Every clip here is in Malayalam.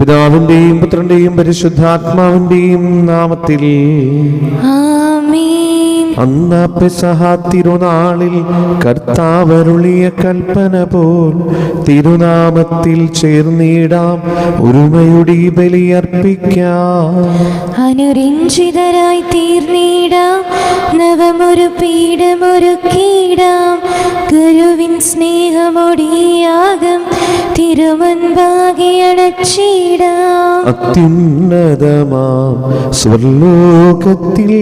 പിതാവിന്റെയും പുത്രന്റെയും പരിശുദ്ധാത്മാവിന്റെയും നാമത്തിൽ ആമേൻ. അന്ന് പെസഹ തിരുനാളിൽ കർത്താവരുളിയ കൽപ്പന പോൽ തിരുനാമത്തിൽ ചേർന്നിടാം, ഒരുമയുടെ ബലിയർപ്പിക്കാം. അനുരഞ്ജിതരായി തീർന്നിടാം, നവമൊരു പീഠമൊരുക്കിടാം. ഗുരുവിൻ സ്നേഹമൊടിയാകം തിരുമുൻപാകെ അണച്ചിടാം. അത്യുന്നതമാം സ്വർലോകത്തിൽ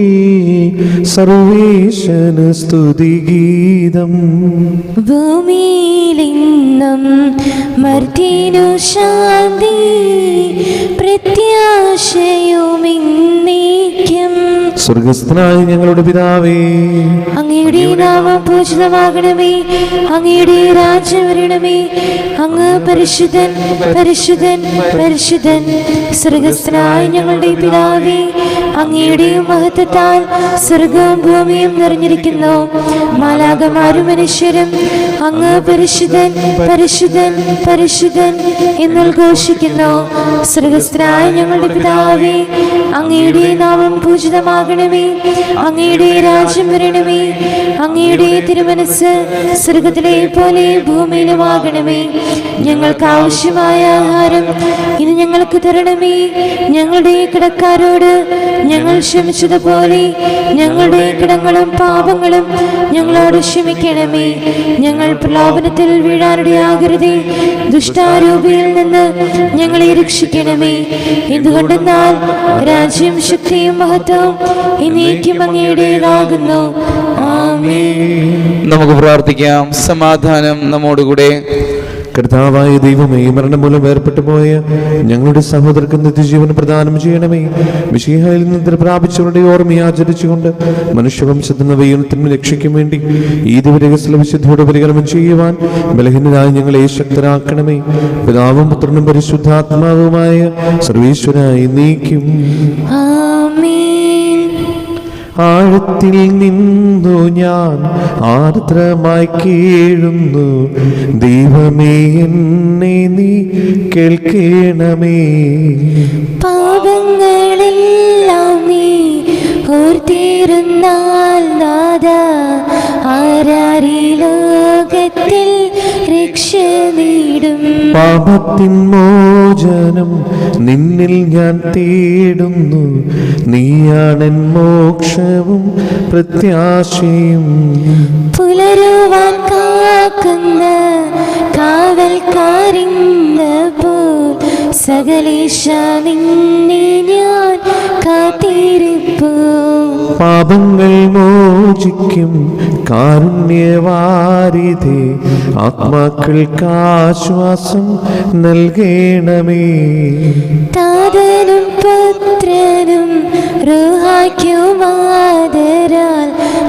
സർവേശന് സ്തുതിഗീതം. ഭൂമിയിലെന്നും മർത്യനു ശാന്തി, പ്രത്യാശയുമെന്നേക്കും. സ്വർഗസ്ഥനായ ഞങ്ങളുടെ പിതാവേ, അങ്ങയുടെ നാമം പൂജിതമാകണമേ. അങ്ങയുടെ രാജ്യം വരണമേ. അങ്ങ് പരിശുദ്ധൻ പരിശുദ്ധൻ പരിശുദ്ധൻ. സ്വർഗസ്ഥനായ ഞങ്ങളുടെ പിതാവേ, അങ്ങയുടെ മഹത്വത്താൽ സ്വർഗവും ഭൂമിയും നിറഞ്ഞിരിക്കുന്നു. മാലാഖമാരും മനുഷ്യരും അങ്ങ് പരിശുദ്ധൻ പരിശുദ്ധൻ പരിശുദ്ധൻ എന്നുദ്ഘോഷിക്കുന്നു. സ്വർഗസ്ഥനായ ഞങ്ങളുടെ പിതാവേ, അങ്ങയുടെ നാമം പൂജിതമാകണമേ. അങ്ങയുടെ രാജ്യം വരണമേ. അങ്ങയുടെ തിരുമനസ്സ് സ്വർഗത്തിലെ പോലെ ഭൂമിയിലുമാകണമേ. ഞങ്ങൾക്ക് ആവശ്യമായ ആഹാരം ഇന്ന് ഞങ്ങൾക്ക് തരണമേ. ഞങ്ങളുടെ കടക്കാരോട് ഞങ്ങൾ ക്ഷമിച്ചതുപോലെ ഞങ്ങളുടെ കടങ്ങളും പാപങ്ങളും ഞങ്ങളോട് ക്ഷമിക്കണമേ. ഞങ്ങൾ പ്രലോഭനത്തിൽ വീഴാനിടയാകരുതേ, ദുഷ്ടാരൂപിയിൽ നിന്ന് ഞങ്ങളെ രക്ഷിക്കണമേ. എന്തുകൊണ്ടെന്നാൽ രാജ്യം ശക്തിയും മഹത്വവും എന്നേക്കും അങ്ങയുടേതാകുന്നു. ആമേൻ. നമുക്ക് പ്രാർത്ഥിക്കാം. സമാധാനം നമ്മോടുകൂടെ. കർത്താവായ ദൈവമേ, മരണം മൂലം വേർപെട്ടു പോയ ഞങ്ങളുടെ സഹോദരർക്ക് നിത്യജീവൻ പ്രദാനം ചെയ്യണമേ. മിശിഹായിൽ നിന്ന് പ്രാപിച്ചവരുടെ ഓർമ്മയെ ആചരിച്ചുകൊണ്ട് മനുഷ്യവംശത്തിന് ഉയർത്തിനും രക്ഷയ്ക്കും വേണ്ടി ഈ ദിവരഹസ്യ വിശുദ്ധിയോടെ പരികർമ്മം ചെയ്യുവാൻ ബലഹീനരായി ഞങ്ങളെ ശക്തരാക്കണമേ. പിതാവും പുത്രനും പരിശുദ്ധാത്മാവുമായ സർവീശ്വരായി നീക്കും. ആഴത്തിൽ നിന്നു ഞാൻ ആർദ്രമായി കേഴുന്നു, ദൈവമേ എന്നെ നീ കേൾക്കണമേ. പാപങ്ങളെല്ലാം നീ ഓർത്തിരുന്നാൽ നാഥാ, ആരാരി ലോകത്തിൽ രക്ഷ നേടും. പാപത്തിൻ മോചനം നിന്നിൽ ഞാൻ തേടുന്നു, നീയാണെൻ മോക്ഷവും പ്രത്യാശയും. പുലരുവാൻ കാക്കുന്ന കാവൽക്കാരിന്ന പോൽ സകലേശ നിന്നെ ഞാൻ കാത്തിരിപ്പു. പാപങ്ങൾ മോചിക്കും കാരുണ്യവാരിധേ, ആത്മാക്കൾക്ക് ആശ്വാസം നൽകണമേ. താതനും പുത്രനും റൂഹായ്ക്കുമാദരാൽ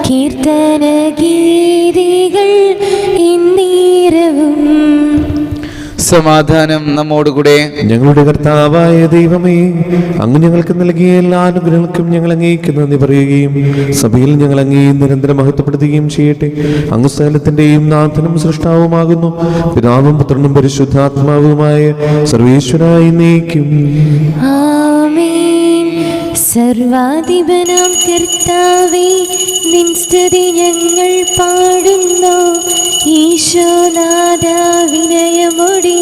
കീർത്തന ഗീതികൾ ഇന്നീരവും. സമാധാനം നമ്മോടുകൂടെ. ഞങ്ങളുടെ കർത്താവായ ദൈവമേ, അങ്ങ് ഞങ്ങൾക്ക് നൽകിയ എല്ലാ അനുഗ്രഹങ്ങൾക്കും ഞങ്ങൾ അങ്ങേക്ക് നന്ദി പറയുകയും സഭയിൽ ഞങ്ങൾ അങ്ങേ നിരന്തരം മഹത്വപ്പെടുത്തുകയും ചെയ്യട്ടെ. അങ്ങ് സകലത്തിന്റെയും നാഥനും സൃഷ്ടാവുമാകുന്നു. പിതാവും പുത്രനും പരിശുദ്ധാത്മാവുമായ സർവേശ്വരായി നീക്കും. ആമേൻ. സർവാധിപനാം കർത്താവേ, നിൻ സ്തുതി ഞങ്ങൾ പാടുന്നു. ഈശോനാഥ, വിനയമോടെ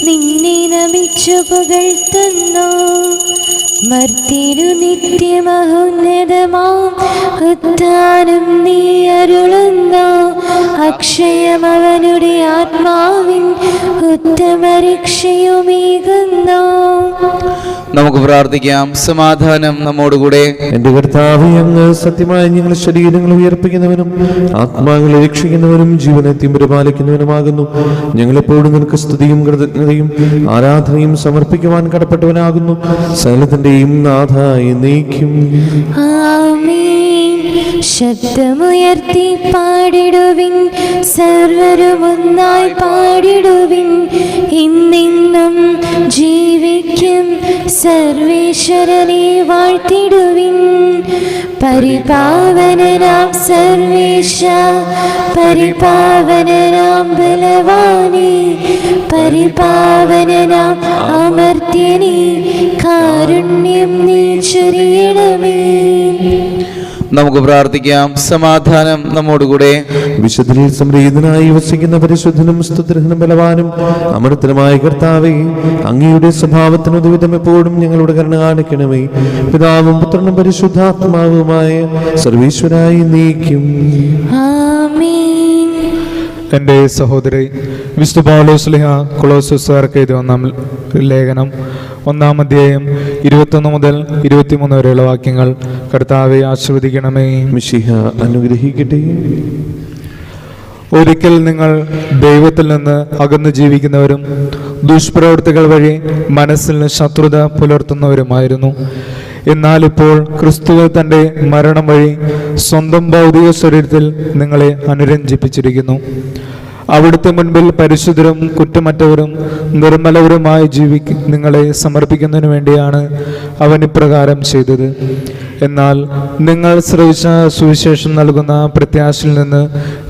നിന്നെ നമിച്ചു പുകഴ്ത്തുന്നു. മർത്യനു നിത്യമഹോന്നതമാം ഉദ്ധാനം നീ അരുളുന്നു. അക്ഷയമവനുടെ ആത്മാവിൻ ഉത്തമ രക്ഷയുമേകുന്നു. നമുക്ക് പ്രാർത്ഥിക്കാം. സമാധാനം നമ്മോടുകൂടെ. എന്റെ കർത്താവേ, അങ്ങ് സത്യമായി ഞങ്ങളുടെ ശരീരങ്ങൾ ഉയർപ്പിക്കുന്നവനും ആത്മാക്കളെ രക്ഷിക്കുന്നവനും ജീവനെത്തിയും പരിപാലിക്കുന്നവനുമാകുന്നു. ഞങ്ങളെപ്പോഴും നിനക്ക് സ്തുതിയും കൃതജ്ഞതയും ആരാധനയും സമർപ്പിക്കുവാൻ കടപ്പെട്ടവനാകുന്നു. സകലത്തിന്റെയും നാഥായി നീക്കും. ആമേൻ. ശബ്ദമുയർത്തി പാടിടുവിൻ, സർവരും ഒന്നായി പാടിടുവിൻ. ഇന്നിന്നും ജീവിക്കും സർവേശ്വരനെ വാഴ്ത്തിടുവിൻ. പരിപാവനനാം സർവേശ, പരിപാവനനാം ബലവാനേ, പരിപാവനനാം അമർത്യനേ, കാരുണ്യം നീ ചൊരിയണമേ. നമുക്ക് പ്രാർത്ഥിക്കാം. സമാധാനം നമ്മോടുകൂടെ. വിശുദ്ധരിൽ സംപ്രീതനായി വസിക്കുന്ന പരിശുദ്ധനും സ്തുതിർഹനും ബലവാനും അമൃതനുമായ കർത്താവേ, അങ്ങയുടെ സ്വഭാവത്തിന് ഉദ്വിധം എപ്പോഴും ഞങ്ങളുടെ കരുണ കാണിക്കണമേ. പിതാവും പുത്രനും പരിശുദ്ധാത്മാവുമായ സർവീശ്വരായി നീക്കും. ആമേൻ. എൻ്റെ സഹോദരി, വിശുദ്ധ പൗലോസ് ശ്ലീഹ കൊളോസ്യർക്കാർക്ക് എഴുതിയ ഒന്നാം ലേഖനം 1-ാം അധ്യായം 21 മുതൽ 23 വരെയുള്ള വാക്യങ്ങൾ. കർത്താവെ ആശീർവദിക്കണമേ. മിശിഹ അനുഗ്രഹിക്കട്ടെ. ഒരിക്കൽ നിങ്ങൾ ദൈവത്തിൽ നിന്ന് അകന്നു ജീവിക്കുന്നവരും ദുഷ്പ്രവൃത്തികൾ വഴി മനസ്സിൽ ശത്രുത പുലർത്തുന്നവരുമായിരുന്നു. എന്നാൽ ഇപ്പോൾ ക്രിസ്തുവിൽ തൻ്റെ മരണം വഴി സ്വന്തം ഭൗതിക ശരീരത്തിൽ നിങ്ങളെ അനുരഞ്ജിപ്പിച്ചിരിക്കുന്നു. അവിടുത്തെ മുൻപിൽ പരിശുദ്ധരും കുറ്റമറ്റവരും നിർമ്മലവരുമായി നിങ്ങളെ സമർപ്പിക്കുന്നതിനു വേണ്ടിയാണ് അവൻ ഇപ്രകാരം ചെയ്തത്. എന്നാൽ നിങ്ങൾ ശ്രവിച്ച സുവിശേഷം നൽകുന്ന പ്രത്യാശയിൽ നിന്ന്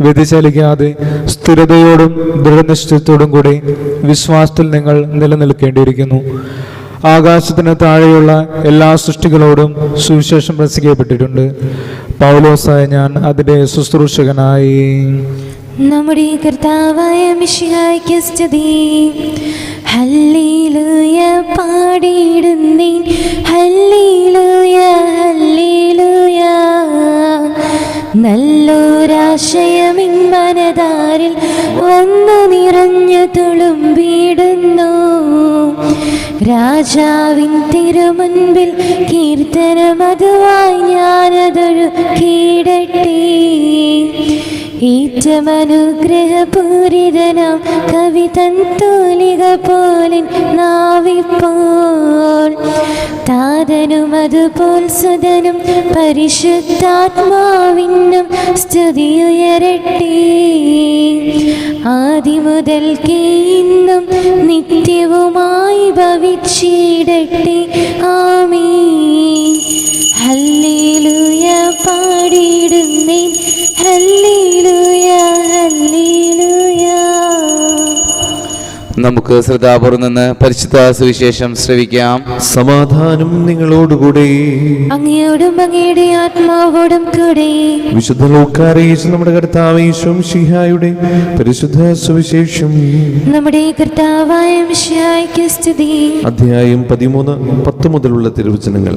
വ്യതിചലിക്കാതെ സ്ഥിരതയോടും ദൃഢനിശ്ചയത്തോടും കൂടി വിശ്വാസത്തിൽ നിങ്ങൾ നിലനിൽക്കേണ്ടിയിരിക്കുന്നു. ആകാശത്തിന് താഴെയുള്ള എല്ലാ സൃഷ്ടികളോടും സുവിശേഷം പ്രസിദ്ധീകരിക്കപ്പെട്ടിട്ടുണ്ട്. പൗലോസായ ഞാൻ അതിൻ്റെ ശുശ്രൂഷകനായി. നമ്മുടെ കർത്താവായ മിശിഹായ്ക്ക് സ്തുതി. ഹല്ലേലൂയ പാടിയിടുന്നേൻ, ഹല്ലേലൂയ ഹല്ലേലൂയ. നല്ലൊരാശയമിൻ മനതാരിൽ വന്നു നിറഞ്ഞു തുളുമ്പിടുന്നു. രാജാവിൻ തിരുമുൻപിൽ കീർത്തനമതുവായി ഞാനതൊരു കീഴട്ടെ. ഏറ്റവും അനുഗ്രഹപൂരിതനാം കവി തൻ തൂലിക പോലിൻ നാവിപ്പോൾ. താതനും അതുപോൽ സുതനും പരിശുദ്ധാത്മാവിനും സ്തുതിയുയരട്ടെ. ആദിമുതൽക്കേ ഇന്നും നിത്യവുമായി ഭവിച്ചിടട്ടെ. ആമേൻ. ഹല്ലേലൂയ പാടിയിടുന്നേൻ, ഹല്ലേലൂയ ഹല്ലേലൂയ. നമുക്ക് ശ്രദ്ധാപൂർവ്വം നിന്ന് പരിശുദ്ധ സുവിശേഷം ശ്രവിക്കാം. സമാധാനം നിങ്ങളോടുകൂടെ. അങ്ങയോടും അങ്ങയുടെ ആത്മാവോടും കൂടെ. വിശുദ്ധ ലൂക്കാറിയിച്ച നമ്മുടെ കർത്താവ് യേശു മിശിഹായുടെ പരിശുദ്ധ സുവിശേഷം. നമ്മുടെ കർത്താവായ മിശിഹായ്ക്ക് സ്തുതി. അധ്യായം 13:10 മുതലുള്ള തിരുവചനങ്ങൾ.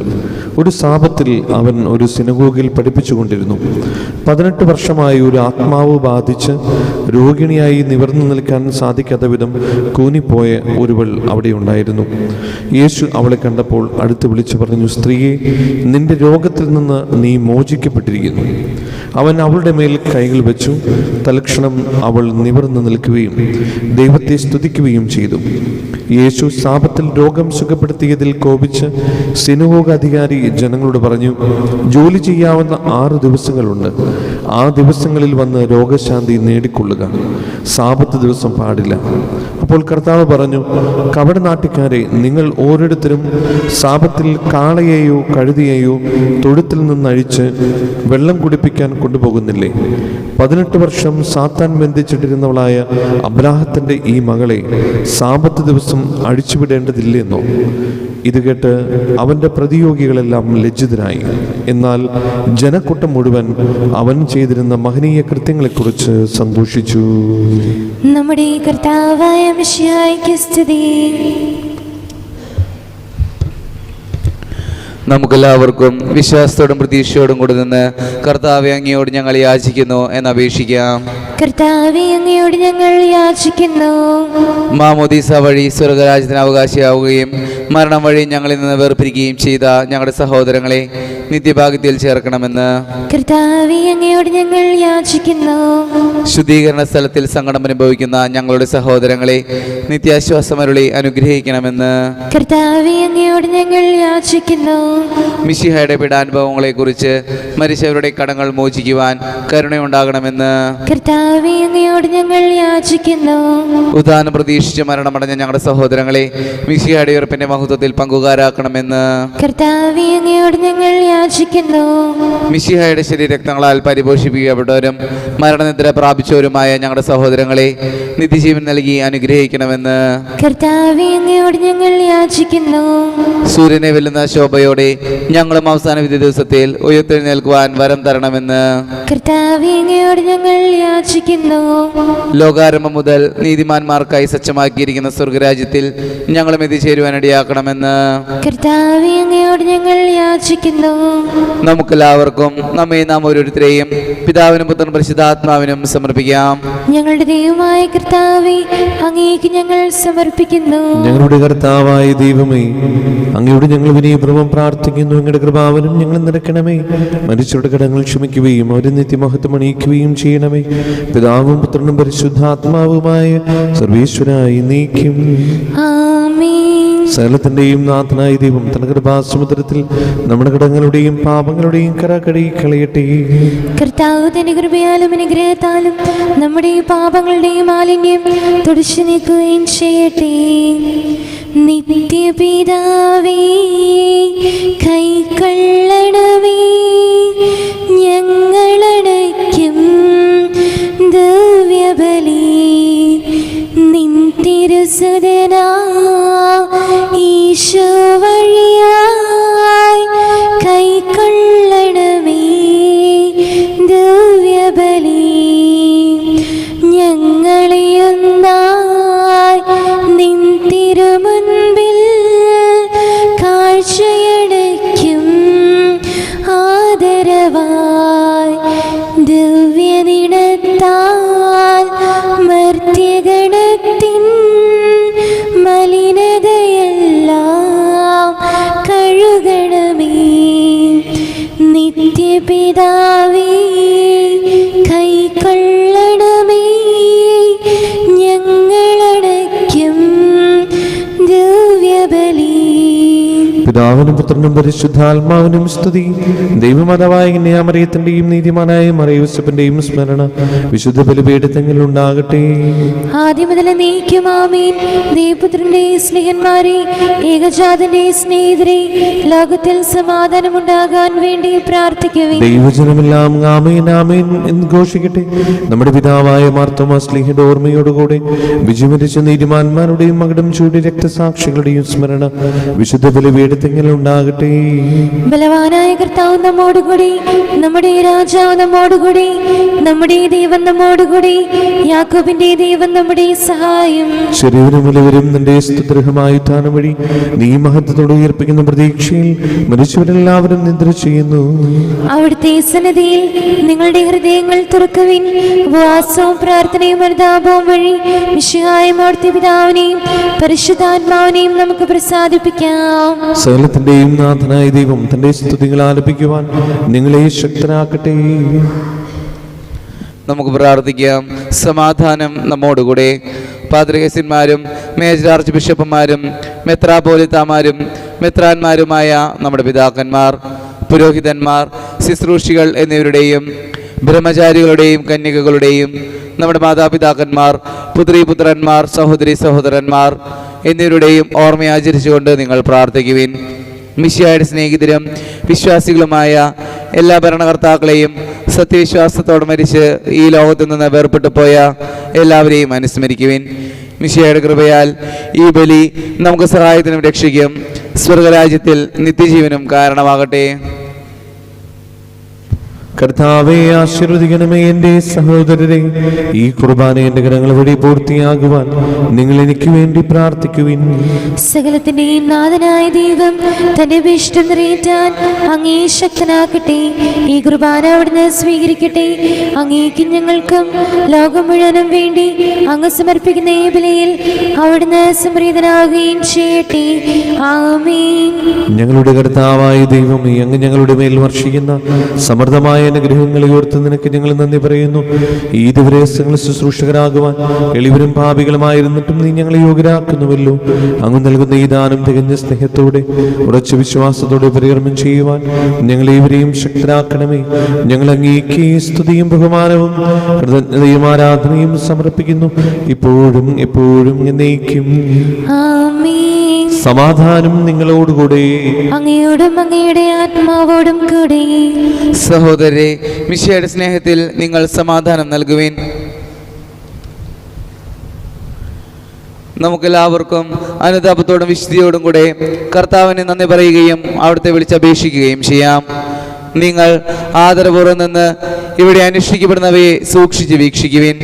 ഒരു സാപത്തിൽ അവൻ ഒരു സിനഗോഗിൽ പഠിപ്പിച്ചുകൊണ്ടിരുന്നു. 18 വർഷമായി ഒരു ആത്മാവ് ബാധിച്ച് രോഗിണിയായി നിവർന്നു നിൽക്കാൻ സാധിക്കാത്ത വിധം കൂനിപ്പോയ ഒരുവൾ അവിടെ ഉണ്ടായിരുന്നു. യേശു അവളെ കണ്ടപ്പോൾ അടുത്ത് വിളിച്ചു പറഞ്ഞു, സ്ത്രീയെ, നിന്റെ രോഗത്തിൽ നിന്ന് നീ മോചിക്കപ്പെട്ടിരിക്കുന്നു. അവൻ അവളുടെ മേൽ കൈകൾ വെച്ചു. തൽക്ഷണം അവൾ നിവർന്നു നിൽക്കുകയും ദൈവത്തെ സ്തുതിക്കുകയും ചെയ്തു. യേശു സാപത്തിൽ രോഗം സുഖപ്പെടുത്തിയതിൽ കോപിച്ച് സിനഗോഗ് അധികാരി ജനങ്ങളോട് പറഞ്ഞു, ജോലി ചെയ്യാവുന്ന 6 ദിവസങ്ങളുണ്ട്. ആ ദിവസങ്ങളിൽ വന്ന് രോഗശാന്തി നേടിക്കൊള്ളുക, സാപത്ത് ദിവസം പാടില്ല. അപ്പോൾ കർത്താവ് പറഞ്ഞു, കപടനാട്ടിക്കാരെ, നിങ്ങൾ ഓരോരുത്തരും സാപത്തിൽ കാളയെയോ കഴുതിയെയോ തൊഴുത്തിൽ നിന്നഴിച്ച് വെള്ളം കുടിപ്പിക്കാൻ കൊണ്ടുപോകുന്നില്ലേ? 18 വർഷം സാത്താൻ ബന്ധിച്ചിട്ടിരുന്നവളായ അബ്രാഹത്തിന്റെ ഈ മകളെ സാപത്ത് ദിവസം അഴിച്ചുവിടേണ്ടതില്ലെന്നോ? ഇത് കേട്ട് അവന്റെ പ്രതിയോഗികളെല്ലാം ലജ്ജിതരായി. എന്നാൽ ജനക്കൂട്ടം മുഴുവൻ അവൻ ചെയ്തിരുന്ന മഹനീയ കൃത്യങ്ങളെക്കുറിച്ച് സന്തോഷിച്ചു. നമ്മുടെ കർത്താവായ മിശിഹായ്ക്ക് സ്തുതി. നമുക്കെല്ലാവർക്കും വിശ്വാസത്തോടും പ്രതീക്ഷയോടും കൂടി നിന്ന് കർത്താവെ അങ്ങയോട് ഞങ്ങൾ യാചിക്കുന്നു എന്നപേക്ഷിക്കാം. കർത്താവേ, അങ്ങയോട് ഞങ്ങൾ യാചിക്കുന്നു. മാമോദീസ വഴി സ്വർഗരാജ്യത്തിന് അവകാശിയാവുകയും മരണം വഴി ഞങ്ങളിൽ നിന്ന് വേർപിരിക്കുകയും ചെയ്ത ഞങ്ങളുടെ സഹോദരങ്ങളെ നിത്യഭാഗ്യത്തിൽ ചേർക്കണമെന്ന് കർത്താവേ അങ്ങയോട് ഞങ്ങൾ യാചിക്കുന്നു. ശുദ്ധീകരണ സ്ഥലത്തിൽ സങ്കടം അനുഭവിക്കുന്ന ഞങ്ങളുടെ സഹോദരങ്ങളെ നിത്യാശ്വാസമരുളി അനുഗ്രഹിക്കണമെന്ന് കർത്താവേ അങ്ങയോട് ഞങ്ങൾ യാചിക്കുന്നു. മിശിഹായുടെ പീഡാനുഭവങ്ങളെക്കുറിച്ച് മരിച്ചവരുടെ കടങ്ങൾ മോചിക്കുവാൻ കരുണയുണ്ടാകണമെന്ന് കർത്താവേ അങ്ങയോട് ഞങ്ങൾ യാചിക്കുന്നു. ഉദാനം പ്രതീക്ഷിച്ച് മരണമടഞ്ഞ ഞങ്ങളുടെ സഹോദരങ്ങളെ മിശിഹായുടെ ഉറപ്പിന്റെ മഹത്വത്തിൽ പങ്കുകാരാക്കണമെന്ന് കർത്താവേ അങ്ങയോട് ഞങ്ങൾ യാചിക്കുന്നു. മിശിഹായുടെ ശരീരരക്തങ്ങളാൽ പരിപോഷിപ്പിക്കപ്പെട്ടവരും മരണനിദ്ര പ്രാപിച്ചവരുമായ ഞങ്ങളുടെ സഹോദരങ്ങളെ നിത്യജീവൻ നൽകി അനുഗ്രഹിക്കണമെന്ന് കർത്താവേ അങ്ങയോട് ഞങ്ങൾ യാചിക്കുന്നു. സൂര്യനെ വെല്ലുന്ന ശോഭയോടെ ഞങ്ങളും അവസാന വിധി ദിവസത്തിൽ ഉയർത്തെഴുന്നേൽക്കുവാൻ വരം തരണമെന്ന് കർത്താവേ അങ്ങയോട് ഞങ്ങൾ യാചിക്കുന്നു. ലോകാരംഭം മുതൽ നീതിമാന്മാർക്കായി സജ്ജമാക്കിയിരിക്കുന്ന സ്വർഗരാജ്യത്തിൽ ഞങ്ങളും എത്തിച്ചേരുവാനിടയാക്കണമെന്ന് കർത്താവേ അങ്ങയോട് ഞങ്ങൾ യാചിക്കുന്നു. നമുക്കെല്ലാവർക്കും നമ്മെ നാം ഓരോരുത്തരെയും പിതാവിനും പുത്രനും പരിശുദ്ധാത്മാവിനും സമർപ്പിക്കാം. ഞങ്ങളുടെ ദൈവമായ കർത്താവേ അങ്ങേക്ക് ഞങ്ങൾ സമർപ്പിക്കുന്നു. ഞങ്ങളുടെ കർത്താവായ ദൈവമേ, അങ്ങയോട് ഞങ്ങൾ വിനയപൂർവ്വം പ്രാർത്ഥിക്കുന്നു. അങ്ങയുടെ കൃപാവനം ഞങ്ങൾ നിറയ്ക്കണമേ. മരിച്ചവരുടെ കടങ്ങൾ ക്ഷമിക്കുകയും അവരെ നിത്യമഹത്വം അണിയിക്കുകയും ചെയ്യണമേ. പിതാവും പുത്രനും പരിശുദ്ധാത്മാവുമായ സർവീശ്വരായി നീക്കും. ആമേൻ. സകലത്തിന്റെയും നാഥനായ ദൈവം തന്റെ കൃപാസമുദ്രത്തിൽ നമ്മുടെ കടങ്ങളുടെയും പാപങ്ങളുടെയും കര കഴുകി കളയട്ടെ. കർത്താവ് തന്റെ കൃപയാലും അനുഗ്രഹത്താലും നമ്മുടെ പാപങ്ങളുടെയും മാലിന്യം തുടച്ചു നീക്കുകയും ചെയ്യട്ടെ. നിത്യപിതാവേ കൈക്കൊള്ളണമേ ഞങ്ങളടയ്ക്കും ദിവ്യബലി. നിൻ തിരുസുതനാ ഈശോ വഴിയായി കൈക്കൊള്ളണമേ ദിവ്യബലി. ഞങ്ങളെ ഒന്നായി നിൻ തിരുമുൻപിൽ കാഴ്ചയടയ്ക്കും ആദരവായി. ദിവ്യനിടത്താൽ മർത്യഗണത്തിൻ മലിനതയെല്ലാം കഴുകണമേ. നിത്യപിതാവേ കൈക്കൊള്ളണമേ ഞങ്ങളടയ്ക്കും ദിവ്യബലി. പിതാവിനും പുത്രനും പരിശുദ്ധാത്മാവിനും സ്തുതി. ദൈവമാതാവായ കന്യാമറിയത്തിന്റെയും നീതിമാനായ മറിയൂസഫിന്റെയും സ്മരണ വിശുദ്ധ ബലിപീഠത്തിൽ ഉണ്ടാകട്ടെ. ആദ്യം മുതൽ നീക്കും ആമേൻ. ദൈവപുത്രന്റെ സ്നേഹന്മാരെ, ഏകജാതന്റെ സ്നേഹിതരെ, ലോകത്തിൽ സമാധാനമുണ്ടാകാൻ വേണ്ടി പ്രാർത്ഥിക്കുവിൻ. ദൈവജനമെല്ലാം ആമേൻ ആമേൻ എന്ന് ഘോഷിക്കട്ടെ. നമ്മുടെ പിതാവായ മാർത്തോമാ ശ്ലീഹയുടെ ഓർമ്മയോടുകൂടെ വിജയമരിച്ച നീതിമാന്മാരുടെയും മകടം ചൂടി രക്തസാക്ഷികളുടെയും സ്മരണ വിശുദ്ധ ബലിപീഠത്തിൽ ഉണ്ടാകട്ടെ. ബലവാനായ കർത്താവ് നമ്മോടുകൂടി, നമ്മുടെ രാജാവ് നമ്മോടുകൂടി, നമ്മുടെ ദൈവം നമ്മോടുകൂടി, യാക്കോബിന്റെ ദൈവം നമ്മുടെ സഹായം. ശരീരം മുഴുവനും നിന്റെ സ്തുത്യർഹമായ ഉത്ഥാനം വഴി നീ മഹത്വത്തോടെ ഉയർപ്പിക്കുന്ന പ്രതീക്ഷയിൽ മരിച്ചവരെല്ലാവരും നിദ്ര ചെയ്യുന്നു. അവിടുത്തെ സന്നിധിയിൽ നിങ്ങളുടെ ഹൃദയങ്ങൾ തുറക്കുവിൻ. ഉപവാസവും പ്രാർത്ഥനയും അനുതാപവും വഴി മിശിഹായും അവിടുത്തെ പിതാവിനെയും പരിശുദ്ധാത്മാവിനെയും നമുക്ക് പ്രസാദിപ്പിക്കാം. സകലത്തിന്റെയും നാഥനായ ദൈവം തന്റെ സ്തുതികൾ ആലപിക്കുവാൻ നിങ്ങളെ ശക്തരാക്കട്ടെ. നമുക്ക് പ്രാർത്ഥിക്കാം. സമാധാനം നമ്മോടുകൂടെ. പാത്രികേസ്യന്മാരും മേജർ ആർച്ച് ബിഷപ്പുമാരും മെത്രാപോലിത്താമാരും മെത്രാന്മാരുമായ നമ്മുടെ പിതാക്കന്മാർ, പുരോഹിതന്മാർ, ശുശ്രൂഷികൾ എന്നിവരുടെയും ബ്രഹ്മചാരികളുടെയും കന്യകകളുടെയും നമ്മുടെ മാതാപിതാക്കന്മാർ, പുത്രീപുത്രന്മാർ, സഹോദരി സഹോദരന്മാർ എന്നിവരുടെയും ഓർമ്മയാചരിച്ചുകൊണ്ട് നിങ്ങൾ പ്രാർത്ഥിക്കുവിൻ. മിശിഹായുടെ സ്നേഹിതരും വിശ്വാസികളുമായ എല്ലാ ഭരണകർത്താക്കളെയും സത്യവിശ്വാസത്തോടെ മരിച്ച് ഈ ലോകത്തു നിന്ന് വേർപെട്ടു പോയ എല്ലാവരെയും അനുസ്മരിക്കുവിൻ. മിശിഹായുടെ കൃപയാൽ ഈ ബലി നമുക്ക് സഹായത്തിനും രക്ഷിക്കും സ്വർഗരാജ്യത്തിൽ നിത്യജീവനും കാരണമാകട്ടെ. കർത്താവെ ആശീർവദിക്കണമേ. എൻ്റെ സഹോദരരെ, ഈ കുർബാന എൻ്റെ കരങ്ങൾ വഴി പൂർത്തിയാകുവാൻ നിങ്ങൾ എനിക്ക് വേണ്ടി പ്രാർത്ഥിക്കുവിൻ. സകലത്തിന്റെയും നാഥനായ ദൈവം തന്റെ ഇഷ്ടം നിറവേറ്റാൻ അങ്ങേ ശക്തനാക്കട്ടെ. ഈ കുർബാന അവിടുന്ന് സ്വീകരിക്കട്ടെ. അങ്ങേക്കും ഞങ്ങൾക്കും ലോകം മുഴുവനും വേണ്ടി അങ്ങ് സമർപ്പിക്കുന്ന ഈ ബലിയിൽ അവിടുന്ന് സംപ്രീതനാവുകയും ചെയ്യട്ടെ. ആമേൻ. ഞങ്ങളുടെ കർത്താവായ ദൈവമേ, അങ്ങ് ഞങ്ങളുടെ മേൽ വർഷിക്കുന്ന സമൃദ്ധമായ അനുഗ്രഹങ്ങളെ ഓർത്ത് നിനക്ക് ഞങ്ങൾ നന്ദി പറയുന്നു. ഈ ദിവസങ്ങൾ ശുശ്രൂഷകരാകുവാൻ എളിവരും പാപികളുമായിരുന്നിട്ടും നീ ഞങ്ങളെ യോഗ്യരാക്കുന്നുവല്ലോ. അങ്ങ് നൽകുന്ന ഈ ദാനം തികഞ്ഞ സ്നേഹത്തോടെ ഉറച്ച വിശ്വാസത്തോടെ പരികർമ്മം ചെയ്യുവാൻ ഞങ്ങളേവരെയും ശക്തരാക്കണമേ. ഞങ്ങൾ അങ്ങേക്ക് സ്തുതിയും ബഹുമാനവും കൃതജ്ഞതയും ആരാധനയും സമർപ്പിക്കുന്നു, ഇപ്പോഴും എപ്പോഴും എന്നേക്കും. ആമേൻ. സമാധാനം നിങ്ങളോടുകൂടെ, അങ്ങയോടും അങ്ങയുടെ ആത്മാവോടും കൂടെ. സഹോദരരെ, മിശിഹായുടെ സ്നേഹത്തിൽ നിങ്ങൾ സമാധാനം നൽകുവിൻ. നമുക്കെല്ലാവർക്കും അനുതാപത്തോടും വിശുദ്ധിയോടും കൂടെ കർത്താവിനെ നന്ദി പറയുകയും അവിടുത്തെ വിളിച്ചപേക്ഷിക്കുകയും ചെയ്യാം. നിങ്ങൾ ആദരപൂർവ്വം നിന്ന് ഇവിടെ അനുഷ്ഠിക്കപ്പെടുന്നവയെ സൂക്ഷിച്ച് വീക്ഷിക്കുവിൻ.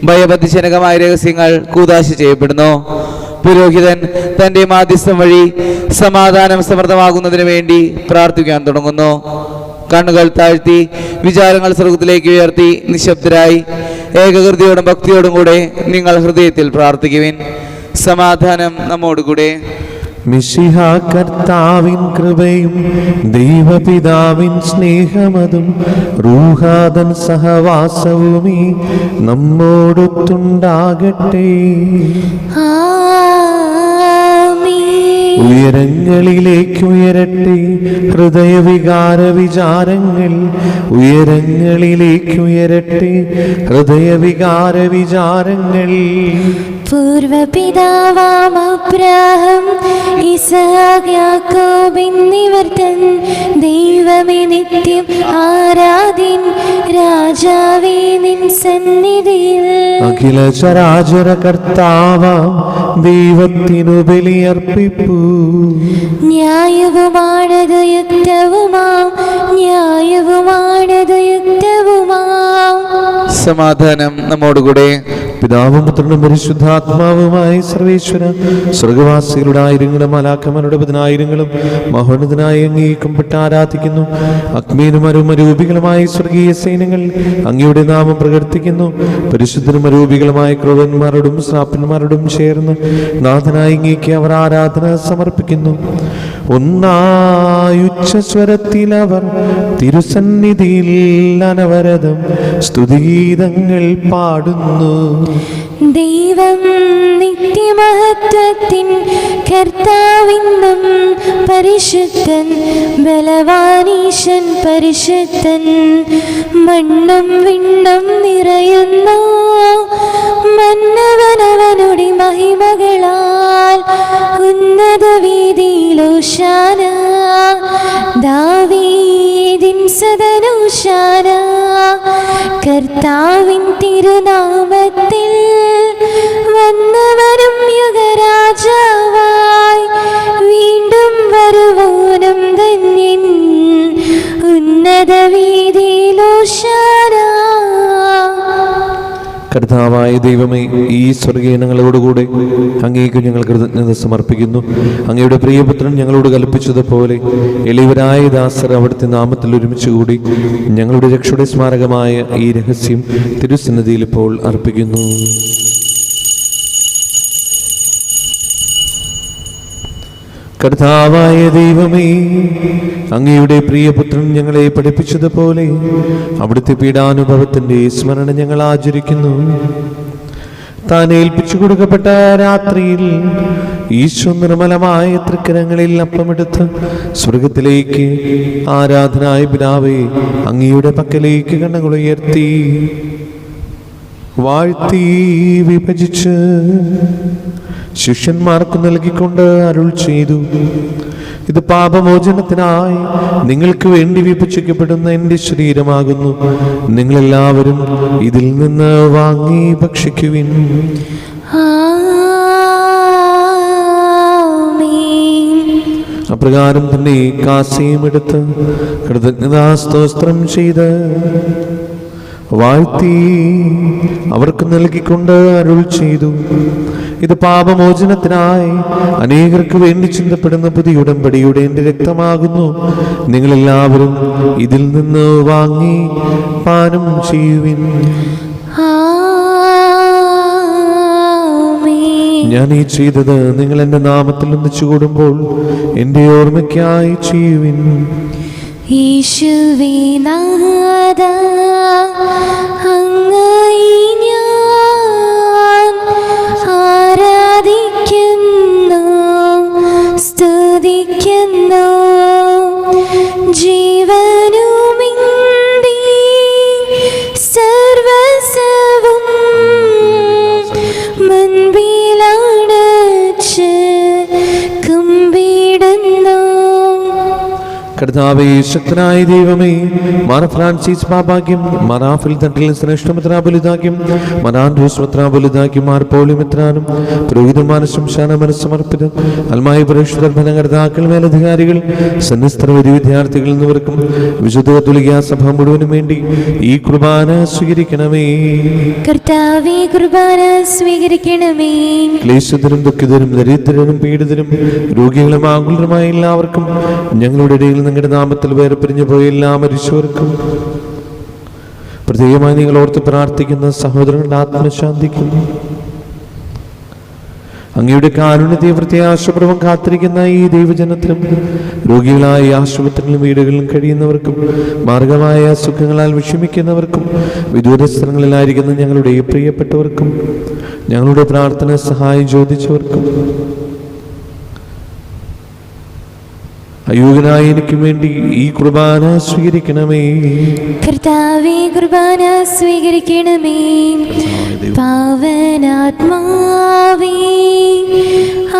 ഭയബദ്ധജനകമായ രഹസ്യങ്ങൾ കൂദാശ ചെയ്യപ്പെടുന്നു. പുരോഹിതൻ തൻ്റെ മാധ്യസ്ഥം വഴി സമാധാനം സമൃദ്ധമാകുന്നതിന് വേണ്ടി പ്രാർത്ഥിക്കാൻ തുടങ്ങുന്നു. കണ്ണുകൾ താഴ്ത്തി വിചാരങ്ങൾ സ്വർഗത്തിലേക്ക് ഉയർത്തി നിശബ്ദരായി ഏകകൃതിയോടും ഭക്തിയോടും കൂടെ നിങ്ങൾ ഹൃദയത്തിൽ പ്രാർത്ഥിക്കുവിൻ. സമാധാനം നമ്മോടുകൂടെ. മിശിഹ കർത്താവിൻ കൃപയും ദൈവപിതാവിൻ സ്നേഹമതും റൂഹാദൻ സഹവാസവുമീ നമ്മോടൊത്തുണ്ടാകട്ടെ. ഉയരങ്ങളിലേക്ക് ഉയരട്ടെ ഹൃദയവികാര വിചാരങ്ങൾ, ഉയരങ്ങളിലേക്ക് ഉയരട്ടെ ഹൃദയവികാര വിചാരങ്ങൾ. പൂർവപിതാവാം അബ്രാഹം, ഇസ്ഹാക്ക്, യാക്കോബ് എന്നിവർ തൻ ദൈവമേ നിത്യം ആരാധ്യൻ, രാജാവേ നിൻ സന്നിധിയിൽ അഖില ചരാചര കർത്താവാം ദൈവത്തിനു ബലിയർപ്പിപ്പൂ. ന്യായവുമാണത് യുക്തവുമാം, ന്യായവുമാണത് യുക്തവുമാം. സമാധാനം നമ്മോടുകൂടെ. പിതാവും പുത്രനും പരിശുദ്ധാത്മാവുമായി സർവേശ്വര, സ്വർഗവാസികളുടെ ആയിരങ്ങളും മലാക്കന്മാരുടെ പതിനായിരങ്ങളും മഹോന്നതനായ അങ്ങേ കുമ്പിട്ട് ആരാധിക്കുന്നു. അഗ്നിയും അരൂപികളുമായ സ്വർഗീയ സൈന്യങ്ങൾ അങ്ങയുടെ നാമം പ്രകീർത്തിക്കുന്നു. പരിശുദ്ധനും അരൂപികളുമായ ക്രൂരന്മാരോടും ശ്രാപ്പന്മാരോടും ചേർന്ന് നാഥനായ അങ്ങേക്ക് അവർ ആരാധന സമർപ്പിക്കുന്നു. ഒന്നായുച്ചസ്വരത്തിൽ അവർ തിരുസന്നിധിയിൽ അനവരതം സ്തുതിഗീതങ്ങൾ പാടുന്നു. ദൈവം നിത്യമഹത്വത്തിൻ കർത്താവിന്നും പരിശുദ്ധൻ, ബലവാനീശൻ പരിശുദ്ധൻ. മണ്ണും വിണ്ണും നിറയുന്നു മന്നവനവനുടെ മഹിമകളാൽ. ഉന്നത വീതിയിലോശാന, ദാവീദിൻ സദനോശാന. കർത്താവിൻ തിരുനാമത്തിൽ വന്നവനും യുഗരാജാവായി വീണ്ടും വരുവോനും ധന്യൻ. ഉന്നത വീതിയിലോശാന. കർത്താവായ ദൈവമേ, ഈ സ്വർഗീയങ്ങളോടുകൂടെ അങ്ങേക്ക് ഞങ്ങൾ കൃതജ്ഞത സമർപ്പിക്കുന്നു. അങ്ങയുടെ പ്രിയപുത്രൻ ഞങ്ങളോട് കൽപ്പിച്ചതുപോലെ എളിവരായ ദാസർ അവിടുത്തെ നാമത്തിൽ ഒരുമിച്ചുകൂടി ഞങ്ങളുടെ രക്ഷയുടെ സ്മാരകമായ ഈ രഹസ്യം തിരുസന്നിധിയിൽ ഇപ്പോൾ അർപ്പിക്കുന്നു. കർത്താവായ ദൈവമേ, അങ്ങയുടെ പ്രിയപുത്രൻ ഞങ്ങളെ പഠിപ്പിച്ചതുപോലെ അവിടുത്തെ പീഡാനുഭവത്തിന്റെ സ്മരണ ഞങ്ങൾ ആചരിക്കുന്നു. താൻ ഏൽപ്പിച്ചു കൊടുക്കപ്പെട്ട രാത്രിയിൽ ഈശോ നിർമ്മലമായ തൃക്കരങ്ങളിൽ അപ്പമെടുത്ത് സ്വർഗത്തിലേക്ക് ആരാധനായ പിതാവേ അങ്ങയുടെ പക്കലേക്ക് കണ്ണുകൾ ഉയർത്തി വാഴ്ത്തി വിഭജിച്ച് ശിഷ്യന്മാർക്ക് നൽകിക്കൊണ്ട് അരുൾ ചെയ്തു, ഇത് പാപമോചനത്തിനായി നിങ്ങൾക്ക് വേണ്ടി വിഭജിക്കപ്പെടുന്ന എൻ്റെ ശരീരമാകുന്നു. നിങ്ങളെല്ലാവരും ഇതിൽ നിന്ന് വാങ്ങി ഭക്ഷിക്കുവിൻ. അപ്രകാരം തന്നെ കാസയും എടുത്ത് കൃതജ്ഞതാസ്തോത്രം ചെയ്ത് വാഴ്ത്തി അവർക്ക് നൽകിക്കൊണ്ട് അരുൾ ചെയ്തു, ഇത് പാപമോചനത്തിനായി അനേകർക്ക് വേണ്ടി ചിന്തപ്പെടുന്ന പുതിയ ഉടമ്പടിയുടെ എൻ്റെ രക്തമാകുന്നു. നിങ്ങളെല്ലാവരും ഇതിൽ നിന്ന് വാങ്ങി പാനം ചെയ്യുവിൻ. ഞാൻ ഈ ചെയ്തത് നിങ്ങൾ എൻ്റെ നാമത്തിൽ ഒന്നിച്ചു കൂടുമ്പോൾ എൻ്റെ ഓർമ്മയ്ക്കായി ചെയ്യുവിൻ. യേശുവേ നാഥാ, അങ്ങയെ ഞാൻ ആരാധിക്കുന്നു, സ്തുതിക്കുന്നു. ജീവനുമിന്റെ സർവസ്വവും മുൻപിലണച്ച് കുമ്പിടുന്നു. കർത്താവേ, ശക്തനായ ദൈവമേ, മാർ ഫ്രാൻസിസ് പാപ്പാക്കും മറാഫിൽ തട്ടിൽ ശ്രേഷ്ഠമിത്രാബലിതാക്കും മറാൻഡ്രൂസ്മിത്രാബലിതാക്കും മാർ പോളിമിത്രാനും പുരോഹിതന്മാർ ശംശാന മനസ്സമർപ്പിതം അൽമായി പരിശുദ്ധ ഭരണകർത്താക്കൾ, മേലധികാരികൾ, സന്യസ്ത്ര വിദ്യാർത്ഥികൾ എന്നിവർക്കും വിശുദ്ധ കത്തോലിക്കാ സഭ മുഴുവനും വേണ്ടി ഈ കുർബാന സ്വീകരിക്കണമേ. കർത്താവേ, കുർബാന സ്വീകരിക്കണമേ. ക്ലേശിതരും ദുഃഖിതരും ദരിദ്രരും പീഡിതരും രോഗികളും ആകുലരുമായ എല്ലാവർക്കും, ഞങ്ങളുടെ ഇടയിൽ നിങ്ങളുടെ നാമത്തിൽ വേർപിരിഞ്ഞു പോയ എല്ലാ മരിച്ചവർക്കും, പ്രത്യേകമായി നിങ്ങൾ ഓർത്ത് പ്രാർത്ഥിക്കുന്ന സഹോദരങ്ങളുടെ ആത്മശാന്തിക്കും, അങ്ങയുടെ കാരുണ്യത്തെ പ്രത്യാശപൂർവ്വം കാത്തിരിക്കുന്ന ഈ ദൈവജനത്തിനും, രോഗികളായ ആശുപത്രികളിലും വീടുകളിലും കഴിയുന്നവർക്കും, മാർഗമായ സുഖങ്ങളാൽ വിഷമിക്കുന്നവർക്കും, വിദൂര സ്ഥലങ്ങളിലായിരിക്കുന്ന ഞങ്ങളുടെ പ്രിയപ്പെട്ടവർക്കും, ഞങ്ങളുടെ പ്രാർത്ഥന സഹായം ചോദിച്ചവർക്കും, അയോഗ്യനായ എനിക്ക് വേണ്ടി ഈ കുർബാന സ്വീകരിക്കണമേ. കർത്താവേ, കുർബാന സ്വീകരിക്കണമേ. പാവനാത്മാവേ,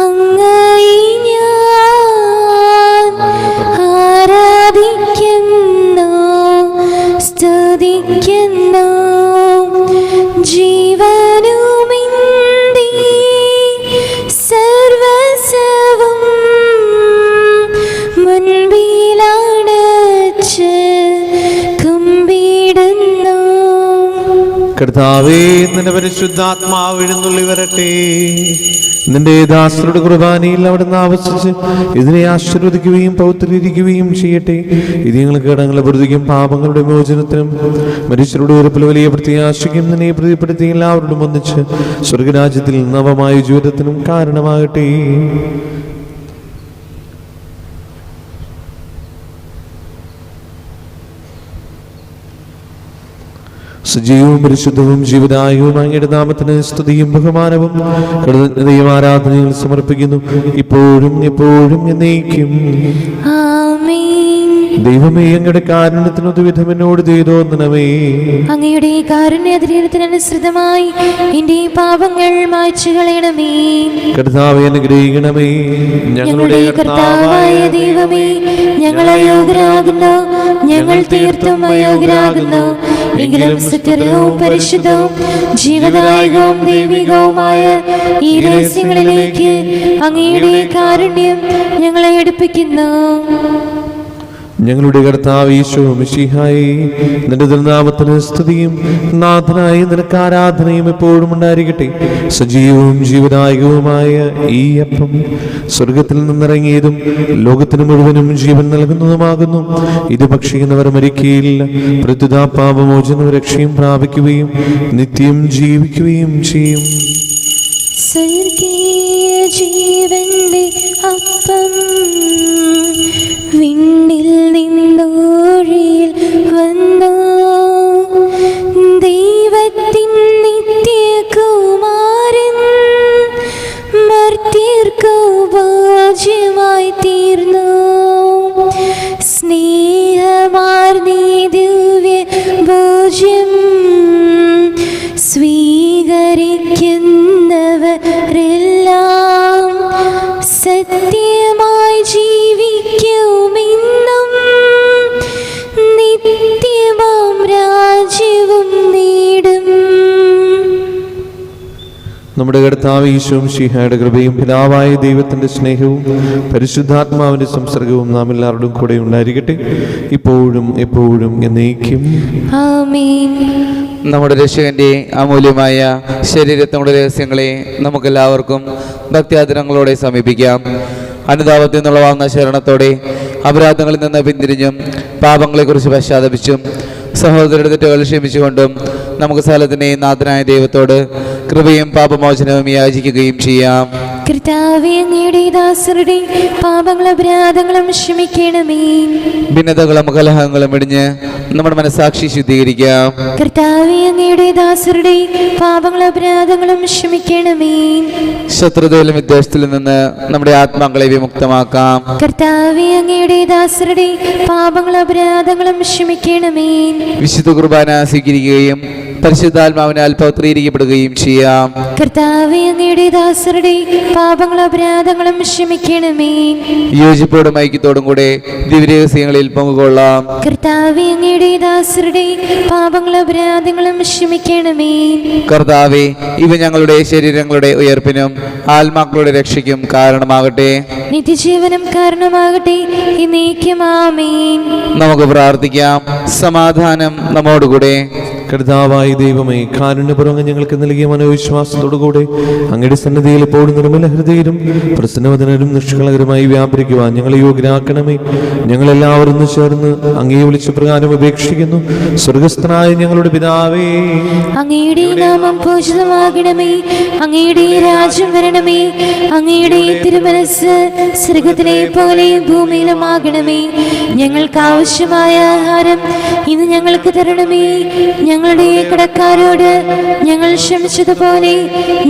അങ്ങയെ ഞാൻ ആരാധിക്കുന്നു, സ്തുതിക്കുന്നു. ജീവനുമിന്റെ സർവസ്വവും മുൻപിലണച്ച് കുമ്പിടുന്നു. കർത്താവേ, നിന്റെ പരിശുദ്ധാത്മാവ് എഴുന്നള്ളി വരട്ടെ. നിന്റെ ദാസരുടെ കുർബാനയിൽ അവിടുന്ന് ആവസിച്ച് ഇതിനെ ആശീർവദിക്കുകയും പൗത്രീകരിക്കുകയും ചെയ്യട്ടെ. ഇത് ഞങ്ങൾക്ക് കടങ്ങളുടെ പ്രതിക്കും പാപങ്ങളുടെ മോചനത്തിനും മനുഷ്യരുടെ ഉറപ്പിൽ വലിയ പ്രത്യാശയ്ക്കും നിന്നെ പ്രതിപ്പെടുത്തി എല്ലാവരോടും ഒന്നിച്ച് സ്വർഗരാജ്യത്തിൽ നവമായ ജീവിതത്തിനും കാരണമാകട്ടെ. സജീവവും പരിശുദ്ധവും ജീവദായകവും അങ്ങയുടെ നാമത്തിന് സ്തുതിയും ബഹുമാനവും കൃതജ്ഞതയും ആരാധനയും സമർപ്പിക്കുന്നു, ഇപ്പോഴും എപ്പോഴും എന്നേക്കും. ദൈവമേ, അങ്ങയുടെ കാരുണ്യത്തിനൊരു വിധം എന്നോട് ചെയ്തോന്നണമേ. അങ്ങയുടെ കാരുണ്യത്തിനനുസൃതമായി എന്റെ പാപങ്ങൾ മായ്ച്ചു കളയണമേ. കർത്താവേ, അനുഗ്രഹിക്കണമേ. ഞങ്ങളുടെ കർത്താവായ ദൈവമേ, ഞങ്ങൾ അയോഗ്യരാകുന്നു, ഞങ്ങൾ തീർത്തും അയോഗ്യരാകുന്നു. എങ്കിലും സത്യവും പരിശുദ്ധവും ജീവദായകവും ദൈവികവുമായ ഈ രഹസ്യങ്ങളിലേക്ക് അങ്ങയുടെ കാരുണ്യം ഞങ്ങളെ അടുപ്പിക്കുന്നു. ഞങ്ങളുടെ കർത്താവ് ഈശോ മിശിഹായേ, നിന്റെ തിരുനാമത്തിന് സ്തുതിയും നാഥനായ നിനക്ക് ആരാധനയും എപ്പോഴും ഉണ്ടായിരിക്കട്ടെ. സജീവവും ജീവദായകവുമായ ഈ അപ്പം സ്വർഗത്തിൽ നിന്നിറങ്ങിയതും ലോകത്തിന് മുഴുവനും ജീവൻ നൽകുന്നതുമാകുന്നു. ഇത് ഭക്ഷിക്കുന്നവർ മരിക്കുകയില്ല, പ്രത്യുത പാപമോചനവും രക്ഷയും പ്രാപിക്കുകയും നിത്യം ജീവിക്കുകയും ചെയ്യും. സ്വർഗീയ ജീവന്റെ അപ്പം വിണ്ണിൽ നിന്നോഴിയിൽ വന്നു, ദൈവത്തിൻ നിത്യകുമാരൻ മർത്യർക്കു ഭോജ്യമായി തീർന്നു. സ്നേഹമാർന്നീ ദിവ്യ ഭോജ്യം സ്വീകരിക്കുന്നവരെല്ലാം സത്യമായി നമ്മുടെ കർത്താവ് ഈശോ മിശിഹായുടെ കൃപയും പിതാവായ ദൈവത്തിന്റെ സ്നേഹവും പരിശുദ്ധാത്മാവിന്റെ സംസർഗവും നാം എല്ലാവരുടെയും കൂടെ ഉണ്ടായിരിക്കട്ടെ, ഇപ്പോഴും എപ്പോഴും എന്നേക്കും. ആമേൻ. നമ്മുടെ രക്ഷകന്റെ അമൂല്യമായ ശരീരത്തിനുള്ള രഹസ്യങ്ങളെ നമുക്കെല്ലാവർക്കും ഭക്ത്യാദരങ്ങളോടെ സമീപിക്കാം. അനുതാപത്തിൽ നിന്നുള്ളവാകുന്ന ശരണത്തോടെ അപരാധങ്ങളിൽ നിന്ന് പിന്തിരിഞ്ഞും പാപങ്ങളെക്കുറിച്ച് പശ്ചാത്തപിച്ചും സഹോദരരുടെ തെറ്റുകൾ ക്ഷമിച്ചുകൊണ്ടും നമുക്ക് സകലത്തിൻ്റെയും നാഥനായ ദൈവത്തോട് കൃപയും പാപമോചനവും യാചിക്കുകയും ചെയ്യാം. കർത്താവേ, അങ്ങയുടെ ദാസരുടെ പാപങ്ങളും അപരാധങ്ങളും ക്ഷമിക്കണമേ. ഭിന്നതകളും കലഹങ്ങളും ഇടിഞ്ഞ് നമ്മുടെ മനസ്സാക്ഷി ശുദ്ധീകരിക്കാം. കർത്താവേ, അങ്ങയുടെ ദാസരുടെ പാപങ്ങളും അപരാധങ്ങളും ക്ഷമിക്കണമേ. ശത്രുതയിലും വിദ്വേഷത്തിലും നിന്ന് നമ്മുടെ ആത്മാക്കളെ വിമുക്തമാക്കാം. കർത്താവേ, അങ്ങയുടെ ദാസരുടെ പാപങ്ങളും അപരാധങ്ങളും ക്ഷമിക്കണമേ. വിശുദ്ധ കുർബാന സ്വീകരിക്കുകയും പരിശുദ്ധാത്മാവിനാൽ പൗത്രീകരിക്കപ്പെടുകയും ചെയ്യാം. കർത്താവേ, അങ്ങയുടെ ദാസരുടെ പാപങ്ങളും അപരാധങ്ങളും ക്ഷമിക്കണമേ. യോജിപ്പോടും ഐക്യത്തോടും കൂടെ ദിവ്യരഹസ്യങ്ങളിൽ പങ്കുകൊള്ളാം. കർത്താവേ, അങ്ങയുടെ ദാസരുടെ പാപങ്ങളും അപരാധങ്ങളും ക്ഷമിക്കണമേ. കർത്താവേ, ഇവ ഞങ്ങളുടെ ശരീരങ്ങളുടെ ഉയർപ്പിനും ആത്മാക്കളുടെ രക്ഷയ്ക്കും കാരണമാകട്ടെ, നിത്യജീവനം കാരണമാകട്ടെ, എന്നേക്കും ആമേൻ. നമുക്ക് പ്രാർത്ഥിക്കാം. സമാധാനം നമ്മോടുകൂടെ. കർത്താവായ ദൈവമേ, കാരുണ്യപൂർവ്വം ഞങ്ങൾക്ക് നൽകിയ മനോവിശ്വാസത്തോടുകൂടെ അങ്ങയുടെ സന്നിധിയിൽ എപ്പോഴും നിർമ്മല ഹൃദയരും പ്രസന്നവദനരും നിഷ്കളങ്കരുമായി വ്യാപരിക്കുവാൻ ഞങ്ങളെ യോഗ്യരാക്കണമേ. ഞങ്ങളെല്ലാവരും ഒന്ന് ചേർന്ന് അങ്ങയെ വിളിച്ച പ്രകാരം അപേക്ഷിക്കുന്നു. സ്വർഗസ്ഥനായ ഞങ്ങളുടെ പിതാവേ, അങ്ങയുടെ നാമം പൂജിതമാകണമേ. അങ്ങയുടെ രാജ്യം വരണമേ. അങ്ങയുടെ തിരുമനസ് സ്വർഗ്ഗത്തിലെ പോലെ ഭൂമിയിലുമാകണമേ. ഞങ്ങൾക്ക് ആവശ്യമായ ആഹാരം ഇന്ന് ഞങ്ങൾക്ക് തരണമേ. ഞങ്ങളുടെ കടക്കാരോട് ഞങ്ങൾ ക്ഷമിച്ചതുപോലെ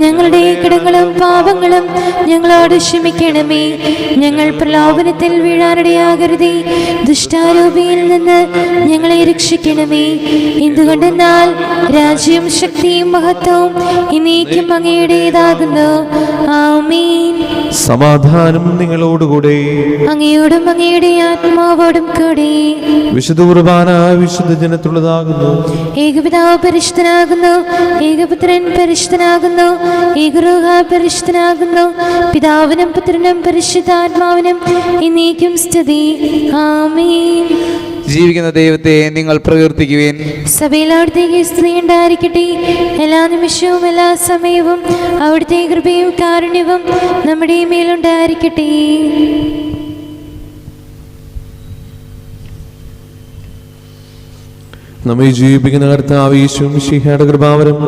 ഞങ്ങളുടെ കടങ്ങളും പാപങ്ങളും ഞങ്ങളോട് ക്ഷമിക്കണമേ. ഞങ്ങൾ പ്രലോഭനത്തിൽ വീഴാനിടയാകരുതേ, ദുഷ്ടാരൂപിയിൽ നിന്ന് ഞങ്ങളെ രക്ഷിക്കണമേ. എന്തുകൊണ്ടെന്നാൽ രാജ്യവും ശക്തിയും മഹത്വവും എന്നേക്കും അങ്ങയുടേതാകുന്നു. ആമേൻ. സമാധാനം നിങ്ങളോടുകൂടെ. അങ്ങയോടും അങ്ങയുടെ ആത്മാവോടും കൂടെ. വിശുദ്ധ കുർബാന വിശുദ്ധ ജനത്തുള്ളതാകുന്നു. ഏകപിതാവ് പരിശുദ്ധനാകുന്നു, ഏകപുത്രൻ പരിശുദ്ധനാകുന്നു, ഏകരൂഹ പരിശുദ്ധനാകുന്നു. പിതാവിനും പുത്രനും പരിശുദ്ധാത്മാവിനും എന്നേക്കും സ്തുതി. ആമേൻ. ജീവിക്കുന്ന ദൈവത്തെ നിങ്ങൾ പ്രകീർത്തിക്കുവിൻ. സഭയിൽ അവിടുത്തേക്ക് സ്തുതി ഉണ്ടായിരിക്കട്ടെ. എല്ലാ നിമിഷവും എല്ലാ സമയവും അവിടുത്തെ കൃപയും കാരുണ്യവും നമ്മുടെ മേലുണ്ടായിരിക്കട്ടെ. നമ്മെ ജീവിപ്പിക്കുന്ന കർത്താവ് യേശു മിശിഹായുടെ കൃപാവരം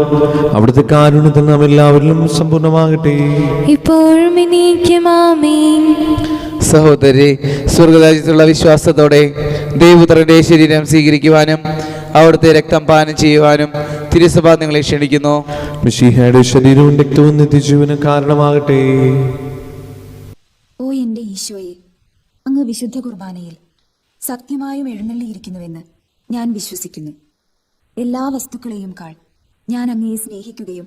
അവിടുത്തെ കാരുണ്യത്തിൽ നാം എല്ലാവരിലും സമ്പൂർണ്ണമാകട്ടെ, ഇപ്പോഴും എന്നേക്കും ആമേൻ. സഹോദരി, സ്വർഗരാജ്യത്തുള്ള വിശ്വാസത്തോടെ ദൈവപുത്രന്റെ ശരീരം സ്വീകരിക്കുവാനും അവിടുത്തെ രക്തം പാനം ചെയ്യുവാനും തിരുസഭ നിങ്ങളെ ക്ഷണിക്കുന്നു. മിശിഹായുടെ ശരീരവും രക്തവും നിത്യജീവന് കാരണമാകട്ടെ. ഓ എൻ്റെ ഈശോയെ, അങ്ങ് വിശുദ്ധ കുർബാനയിൽ സത്യമായും എഴുന്നള്ളിയിരിക്കുന്നുവെന്ന് ഞാൻ വിശ്വസിക്കുന്നു. എല്ലാ വസ്തുക്കളെയും കാൾ ഞാൻ അങ്ങയെ സ്നേഹിക്കുകയും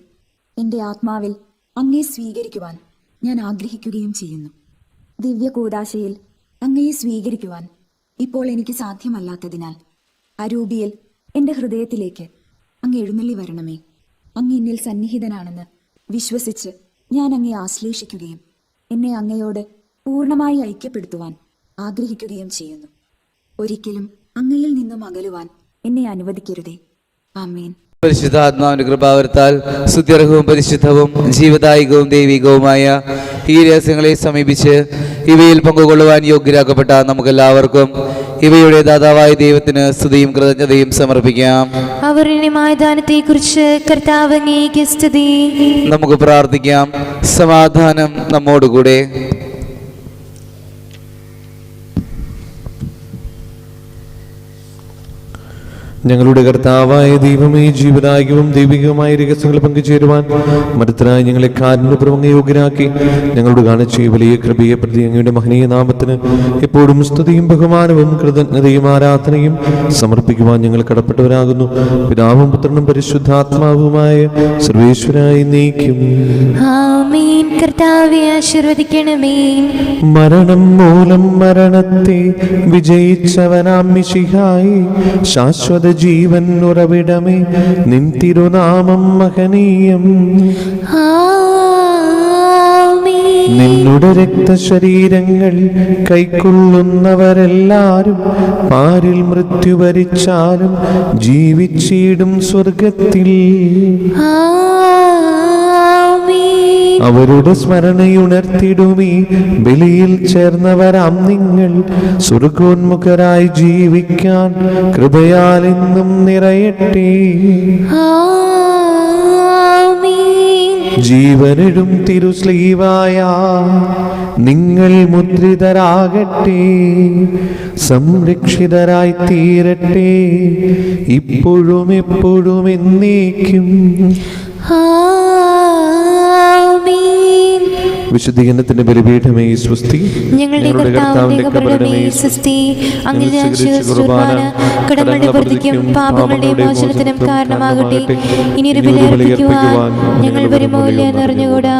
എൻ്റെ ആത്മാവിൽ അങ്ങയെ സ്വീകരിക്കുവാൻ ഞാൻ ആഗ്രഹിക്കുകയും ചെയ്യുന്നു. ദിവ്യ കൂദാശയിൽ അങ്ങയെ സ്വീകരിക്കുവാൻ ഇപ്പോൾ എനിക്ക് സാധ്യമല്ലാത്തതിനാൽ അരൂപിയിൽ എൻ്റെ ഹൃദയത്തിലേക്ക് അങ്ങ് എഴുന്നള്ളി വരണമേ. അങ്ങ് എന്നിൽ സന്നിഹിതനാണെന്ന് വിശ്വസിച്ച് ഞാൻ അങ്ങയെ ആശ്ലേഷിക്കുകയും എന്നെ അങ്ങയോട് പൂർണ്ണമായി ഐക്യപ്പെടുത്തുവാൻ ആഗ്രഹിക്കുകയും ചെയ്യുന്നു. ഒരിക്കലും അങ്ങയിൽ നിന്നും അകലുവാൻ എന്നെ അനുവദിക്കരുതേ. ആമേൻ. പരിശുദ്ധാത്മാവിന്റെ കൃപാവരത്താൽ സുത്യർഹവും പരിശുദ്ധവും ജീവദായികവും ദൈവികവുമായ ഈ രഹസ്യങ്ങളെ സമീപിച്ച് ഇവയിൽ പങ്കുകൊള്ളുവാൻ യോഗ്യരാക്കപ്പെട്ട നമുക്കെല്ലാവർക്കും ഇവയുടെ ദാതാവായ ദൈവത്തിന് സ്തുതിയും കൃതജ്ഞതയും സമർപ്പിക്കാം. അവരുടെ ദാനത്തെ കുറിച്ച് കർത്താവ് അങ്ങേക്ക് സ്തുതി. നമുക്ക് പ്രാർത്ഥിക്കാം. സമാധാനം നമ്മോടുകൂടെ. ഞങ്ങളുടെ കർത്താവായ ദൈവമേ, ജീവദായകവും ദൈവികവുമായ രഹസ്യങ്ങൾ പങ്കുചേരുവാൻ മരുത്തരായി ഞങ്ങളെ കാരുണ്യപൂർവ്വം യോഗ്യരാക്കി ഞങ്ങളോട് കാണിച്ച വലിയ കൃപയെ പ്രതി അങ്ങയുടെ മഹനീയ നാമത്തിന് എപ്പോഴും സ്തുതിയും ബഹുമാനവും കൃതജ്ഞതയും ആരാധനയും സമർപ്പിക്കുവാൻ ഞങ്ങൾ കടപ്പെട്ടവരാകുന്നു. പിതാവും പുത്രനും പരിശുദ്ധാത്മാവുമായ സർവേശ്വരായി നീക്കും. ആമേൻ. കർത്താവെ ആശീർവദിക്കണമേ. മരണം മൂലം മരണത്തെ വിജയിച്ചവനാം മിശിഹായി ശാശ്വത ജീവൻ ഉറവിടമേ, നിൻ തിരുനാമം മഹനീയം. നിന്നുടെ രക്തശരീരങ്ങൾ കൈക്കൊള്ളുന്നവരെല്ലാരും പാരിൽ മൃത്യു വരിച്ചാലും ജീവിച്ചിടും സ്വർഗത്തിൽ. അവരുടെ സ്മരണയുണർത്തിടുമീ ബലിയിൽ ചേർന്നവരാം നിങ്ങൾ. സ്വർഗോന്മുഖരായി ജീവിക്കാൻ കൃപയാൽ എന്നും നിറയട്ടെ. ജീവനിടും തിരുസ്ലീവായ നിങ്ങൾ മുദ്രിതരാകട്ടെ, സംരക്ഷിതരായി തീരട്ടെ, ഇപ്പോഴും എപ്പോഴും എന്നേക്കും. വിശുദ്ധീകരണത്തിന്റെ ബലിപീഠമേ സ്വസ്തി. ഞങ്ങളുടെ കർത്താവിന്റെ കബറിടമേ സ്വസ്തി. അങ്ങ് കുർബാന കടങ്ങളുടെ പ്രതിക്കും പാപങ്ങളുടെ മോചനത്തിനും കാരണമാകട്ടെ. ഇനി ഒരു ബലിയർപ്പിക്കുവാൻ ഞങ്ങൾ വരുമോ ഇല്ല എന്നറിഞ്ഞുകൂടാ.